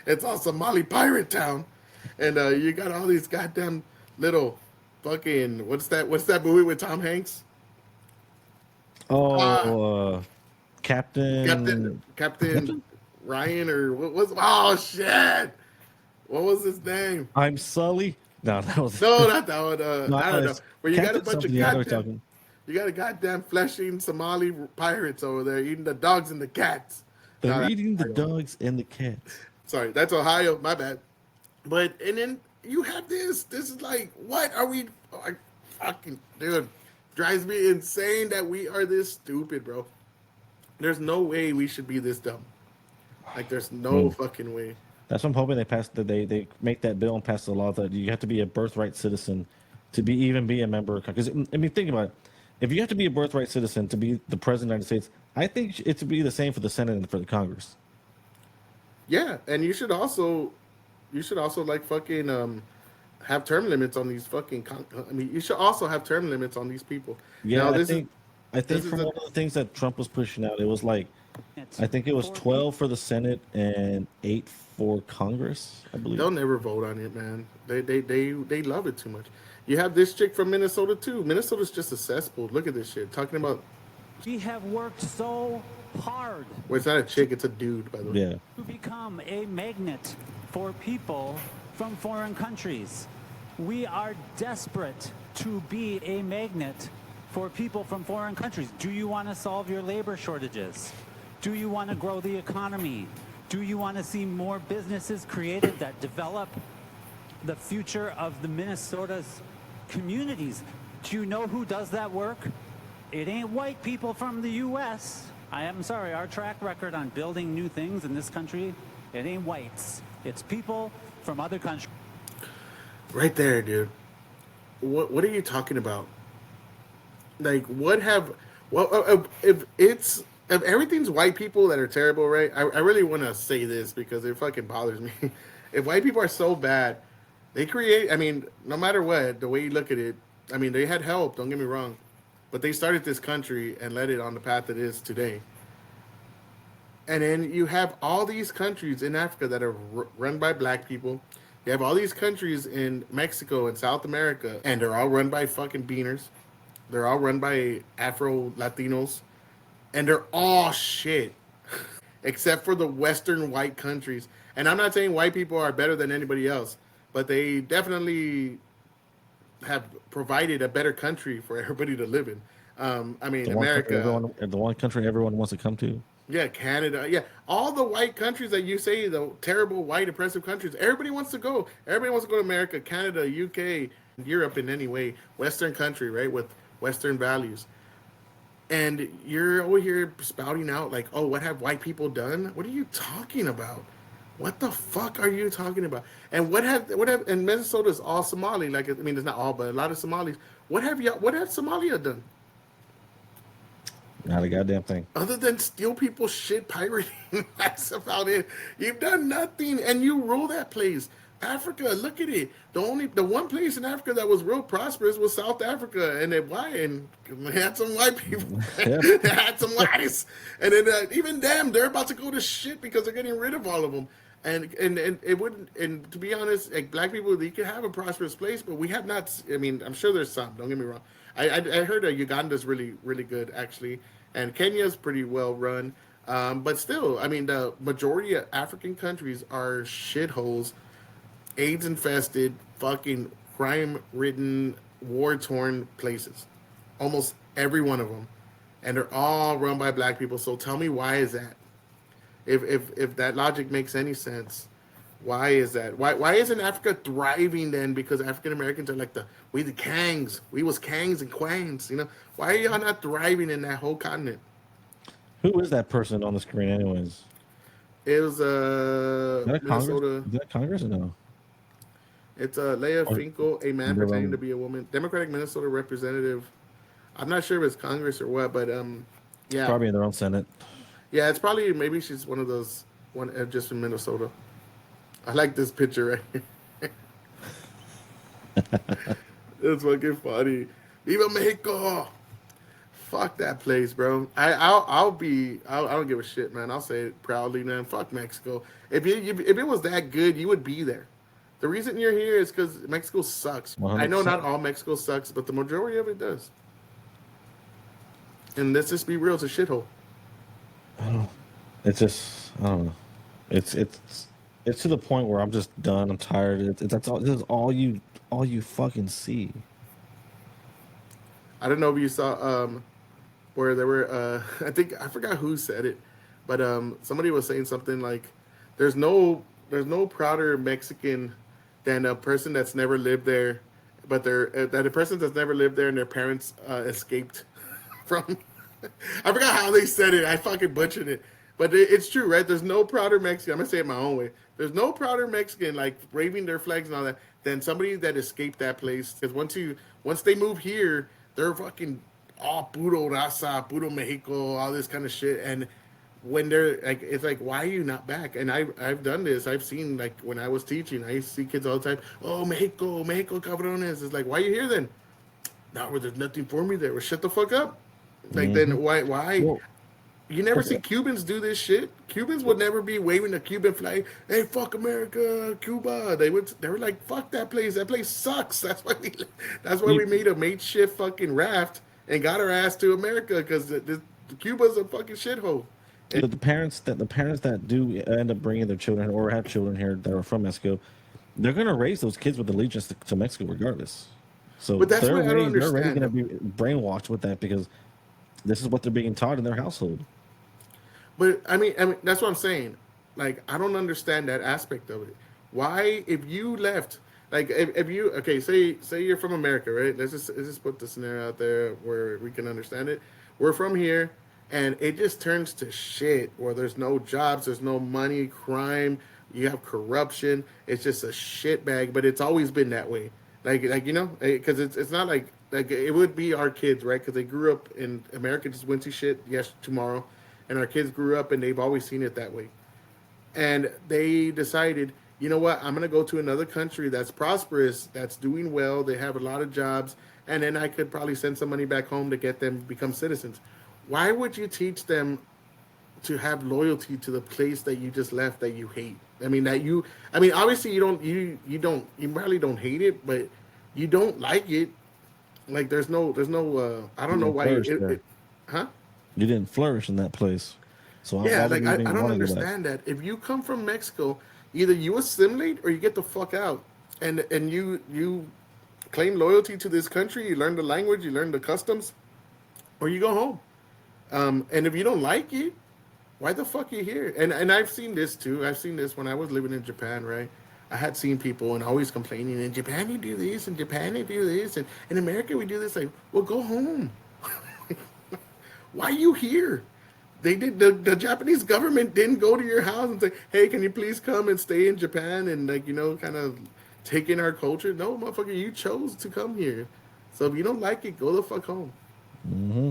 It's all Somali pirate town, and you got all these goddamn little fucking what's that movie with Tom Hanks? Captain Ryan or what was? Oh shit! What was his name? I'm Sully. No, that was not that one. I don't know. Where you got a bunch of goddamn. You got a goddamn flesh-eating Somali pirates over there eating the dogs and the cats. They're eating the dogs and the cats. Sorry, that's Ohio. My bad. But and then you have this. This is like, what are we? Fucking dude, drives me insane that we are this stupid, bro. There's no way we should be this dumb. Like, there's no fucking way. That's what I'm hoping they make that bill and pass the law that you have to be a birthright citizen to be a member. Because I mean, think about it. If you have to be a birthright citizen to be the president of the United States, I think it should be the same for the Senate and for the Congress. Yeah, and you should also like fucking have term limits on these fucking. You should also have term limits on these people. Yeah, I think from one of the things that Trump was pushing out, it was like, I think it was 12 for the Senate and 8 for Congress, I believe. They'll never vote on it, man. They love it too much. You have this chick from Minnesota too. Minnesota's just a cesspool. Look at this shit. Talking about. We have worked so hard. Well, it's not a chick, it's a dude, by the way. Yeah. To become a magnet for people from foreign countries. We are desperate to be a magnet for people from foreign countries. Do you want to solve your labor shortages? Do you want to grow the economy? Do you want to see more businesses created that develop the future of the Minnesota's communities. Do you know who does that work? It ain't white people from the U.S. I am sorry, our track record on building new things in this country, it ain't whites. It's people from other countries. Right there, dude. What are you talking about? Like, what have... Well, if everything's white people that are terrible, right? I really want to say this because it fucking bothers me. If white people are so bad, they create... I mean, no matter what, the way you look at it, I mean, they had help, don't get me wrong. But they started this country and led it on the path it is today. And then you have all these countries in Africa that are run by black people. You have all these countries in Mexico and South America, and they're all run by fucking beaners. They're all run by Afro Latinos, and they're all shit, except for the Western white countries. And I'm not saying white people are better than anybody else, but they definitely have provided a better country for everybody to live in. I mean, America, the one country everyone wants to come to. yeah, Canada, yeah, all the white countries that you say, the terrible white oppressive countries, everybody wants to go. Everybody wants to go to America, Canada, UK, Europe in any way, Western country, right, with Western values. And you're over here spouting out like, oh, what have white people done? What are you talking about? What the fuck are you talking about? And what have and Minnesota is all Somali, like, I mean, it's not all, but a lot of Somalis. What have Somalia done? Not a goddamn thing. Other than steal people's shit, pirating, that's about it. You've done nothing, and you rule that place. Africa, look at it. The one place in Africa that was real prosperous was South Africa, and they had some white people. They had some whites, and then even them, they're about to go to shit because they're getting rid of all of them. And it wouldn't. And to be honest, like, black people, they could have a prosperous place, but we have not. I mean, I'm sure there's some. Don't get me wrong. I heard Uganda's really, really good, actually, and Kenya's pretty well run. But still, I mean, the majority of African countries are shitholes, AIDS infested, fucking crime ridden, war torn places. Almost every one of them, and they're all run by black people. So tell me, why is that? If that logic makes any sense. Why is that? Why isn't Africa thriving then? Because African Americans are like we the Kangs. We was Kangs and Quangs, you know? Why are y'all not thriving in that whole continent? Who is that person on the screen anyways? It was Minnesota. Is that Congress or no? It's Leah Finkel, a man pretending to be a woman. Democratic Minnesota representative. I'm not sure if it's Congress or what, but yeah. Probably in their own Senate. Yeah, it's probably, maybe she's one of those, just from Minnesota. I like this picture right here. It's fucking funny. Viva Mexico! Fuck that place, bro. I don't give a shit, man. I'll say it proudly, man. Fuck Mexico. If it was that good, you would be there. The reason you're here is because Mexico sucks. 100%. I know not all Mexico sucks, but the majority of it does. And let's just be real, it's a shithole. I don't know. It's just, I don't know. It's to the point where I'm just done. I'm tired. That's all. This is all you fucking see. I don't know if you saw where there were. I think I forgot who said it, but somebody was saying something like, "There's no prouder Mexican than a person that's never lived there, but that a person that's never lived there and their parents escaped from." I forgot how they said it. I fucking butchered it. But it's true, right? There's no prouder Mexican. I'm going to say it my own way. There's no prouder Mexican, like, waving their flags and all that, than somebody that escaped that place. Because once they move here, they're fucking all puro raza, puro Mexico, all this kind of shit. And when they're, like, it's like, why are you not back? And I've done this. I've seen, like, when I was teaching, I used to see kids all the time, oh, Mexico, cabrones. It's like, why are you here then? No, there's nothing for me there. Well, shut the fuck up. Like, then why? Well, you never see Cubans do this shit. Cubans would never be waving the Cuban flag. Hey, fuck America, Cuba. They were like, fuck that place. That place sucks. That's why we made a makeshift fucking raft and got our ass to America, because the Cuba's a fucking shithole. The parents that do end up bringing their children or have children here that are from Mexico, they're gonna raise those kids with allegiance to Mexico regardless. So but that's what I don't understand. They're already gonna be brainwashed with that because this is what they're being taught in their household. But I mean, that's what I'm saying. Like, I don't understand that aspect of it. Why, if you left, Like if you say you're from America, right? Let's just put the scenario out there where we can understand it. We're from here, and it just turns to shit where there's no jobs, there's no money, crime, you have corruption. It's just a shit bag, but it's always been that way. Like you know, because it's not like it would be our kids, right? Because they grew up in America, just went to shit yes tomorrow, and our kids grew up and they've always seen it that way. And they decided, you know what, I'm going to go to another country that's prosperous, that's doing well, they have a lot of jobs, and then I could probably send some money back home to get them to become citizens. Why would you teach them to have loyalty to the place that you just left that you hate? Obviously you probably don't hate it, but you don't like it. Like there's no I don't know why huh? You didn't flourish in that place. So Yeah, why like would you I even don't want to go back? understand that. If you come from Mexico, either you assimilate or you get the fuck out, and you claim loyalty to this country. You learn the language, you learn the customs, or you go home. And if you don't like it, why the fuck are you here? And I've seen this too. I've seen this when I was living in Japan, right? I had seen people and always complaining, in Japan you do this, in Japan you do this, and in America we do this. Like, well, go home. Why are you here? They did the Japanese government didn't go to your house and say, hey, can you please come and stay in Japan and kind of take in our culture? No, motherfucker, you chose to come here. So if you don't like it, go the fuck home. Mm-hmm.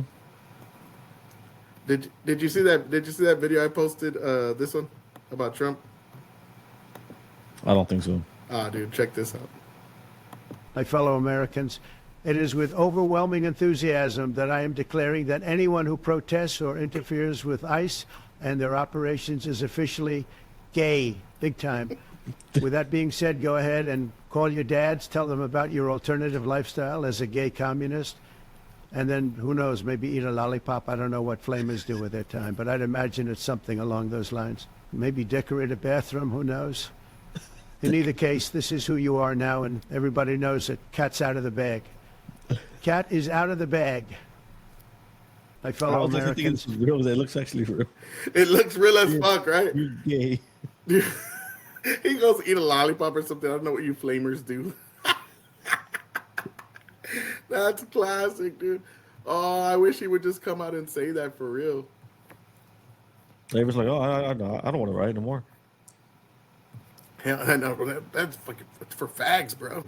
Did you see that? Did you see that video I posted? This one about Trump. I don't think so. Dude, check this out. My fellow Americans, it is with overwhelming enthusiasm that I am declaring that anyone who protests or interferes with ICE and their operations is officially gay, big time. With that being said, go ahead and call your dads, tell them about your alternative lifestyle as a gay communist, and then, who knows, maybe eat a lollipop. I don't know what flamers do with their time, but I'd imagine it's something along those lines. Maybe decorate a bathroom, who knows? In either case, this is who you are now, and everybody knows that cat's out of the bag. Cat is out of the bag. My fellow Americans. It looks actually real. It looks real as fuck, right? You're gay. He goes eat a lollipop or something. I don't know what you flamers do. That's classic, dude. Oh, I wish he would just come out and say that for real. They was like, oh, I don't want to ride no more. Hell, I know. That's fucking for fags, bro.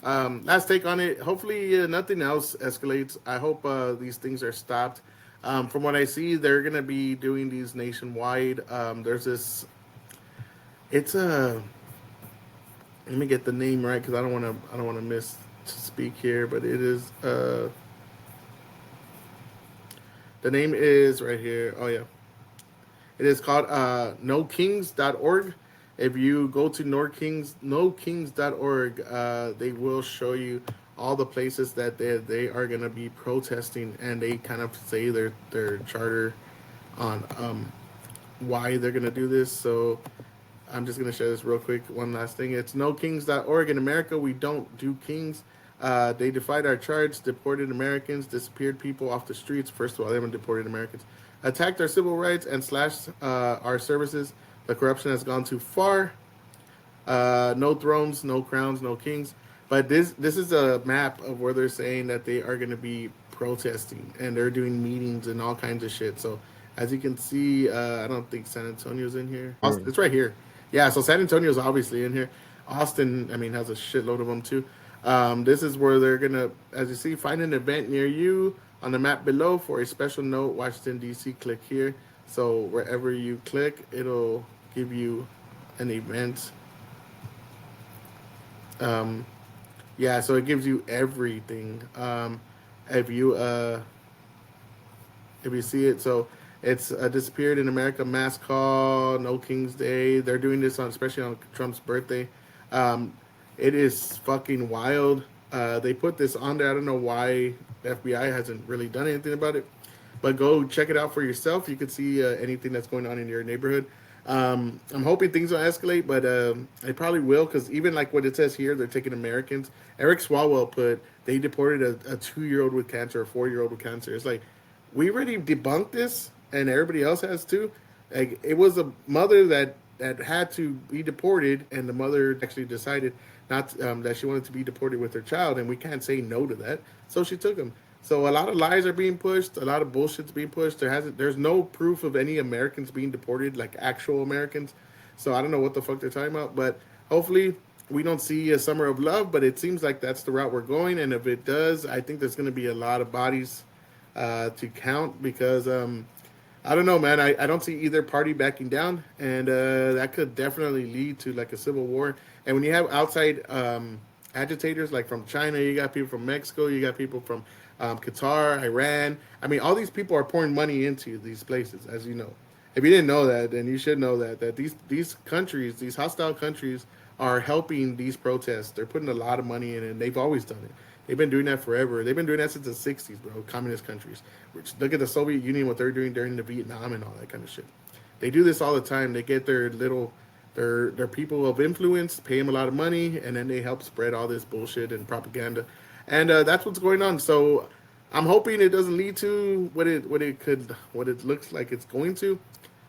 Last take on it. Hopefully, nothing else escalates. I hope these things are stopped. From what I see, they're gonna be doing these nationwide. There's this. It's a. Let me get the name right because I don't want to miss to speak here. But it is. The name is right here. Oh yeah. It is called nokings.org. If you go to nokings.org, they will show you all the places that they are going to be protesting, and they kind of say their charter on why they're going to do this. So I'm just going to share this real quick. One last thing. It's nokings.org. In America, we don't do kings. They defied our charge, deported Americans, disappeared people off the streets. First of all, they haven't deported Americans. Attacked our civil rights and slashed our services. The corruption has gone too far. No thrones, no crowns, no kings. But this is a map of where they're saying that they are going to be protesting, and they're doing meetings and all kinds of shit. So as you can see, I don't think San Antonio's in here. Austin, it's right here. Yeah, so San Antonio's obviously in here. Austin, has a shitload of them too. This is where they're going to, as you see, find an event near you. On the map below for a special note, Washington, D.C., click here. So wherever you click, it'll give you an event. Yeah, so it gives you everything. If you see it, so it's disappeared in America mass call, No King's Day. They're doing this especially on Trump's birthday. It is fucking wild. They put this on there. I don't know why the FBI hasn't really done anything about it, but go check it out for yourself. You can see anything that's going on in your neighborhood. I'm hoping things will escalate, but they probably will, because even like what it says here, they're taking Americans. Eric Swalwell put they deported a 2-year-old with cancer, a 4-year-old with cancer. It's like, we already debunked this, and everybody else has too. Like, it was a mother that that had to be deported, and the mother actually decided not that she wanted to be deported with her child, and we can't say no to that. So she took him. So a lot of lies are being pushed, a lot of bullshit's being pushed. There's no proof of any Americans being deported, like actual Americans. So I don't know what the fuck they're talking about, but hopefully we don't see a summer of love. But it seems like that's the route we're going, and if it does, I think there's going to be a lot of bodies to count because I don't know, man. I don't see either party backing down, and that could definitely lead to like a civil war. And when you have outside agitators, like from China, you got people from Mexico, you got people from Qatar, Iran. I mean, all these people are pouring money into these places, as you know. If you didn't know that, then you should know that these countries, these hostile countries, are helping these protests. They're putting a lot of money in it, and they've always done it. They've been doing that forever. They've been doing that since the 60s, bro, communist countries. Look at the Soviet Union, what they're doing during the Vietnam and all that kind of shit. They do this all the time. They get their people of influence, pay them a lot of money, and then they help spread all this bullshit and propaganda. And that's what's going on. So I'm hoping it doesn't lead to what it looks like it's going to.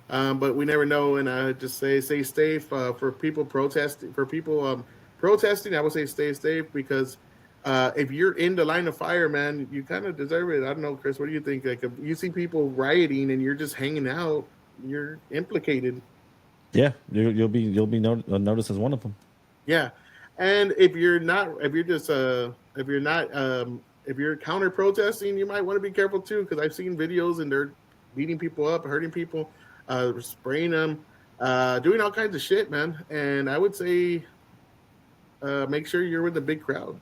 But we never know, and I just say safe for people protesting. For people protesting, I would say stay safe because if you're in the line of fire, man, you kind of deserve it. I don't know, Chris. What do you think? Like, if you see people rioting and you're just hanging out, you're implicated. Yeah, you'll be noticed as one of them. Yeah, and if you're counter protesting, you might want to be careful too, because I've seen videos and they're beating people up, hurting people, spraying them, doing all kinds of shit, man. And I would say, make sure you're with the big crowd.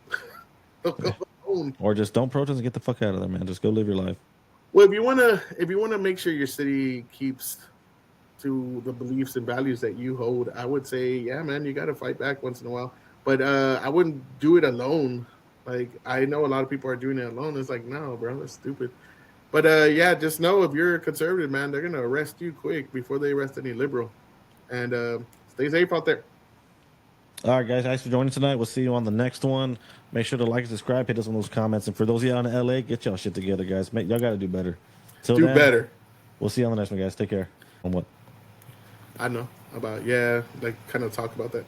Or just don't protest and get the fuck out of there, man. Just go live your life. Well, if you wanna make sure your city keeps to the beliefs and values that you hold, I would say, yeah, man, you got to fight back once in a while. But I wouldn't do it alone. Like, I know a lot of people are doing it alone. It's like, no, bro, that's stupid. But yeah, just know if you're a conservative, man, they're gonna arrest you quick before they arrest any liberal. And stay safe out there. All right, guys, thanks for joining tonight. We'll see you on the next one. Make sure to like and subscribe. Hit us on those comments. And for those of y'all in LA, get y'all shit together, guys. Y'all got to do better. Till Do then, better. We'll see you on the next one, guys. Take care. On what? I know about, like kind of talk about that.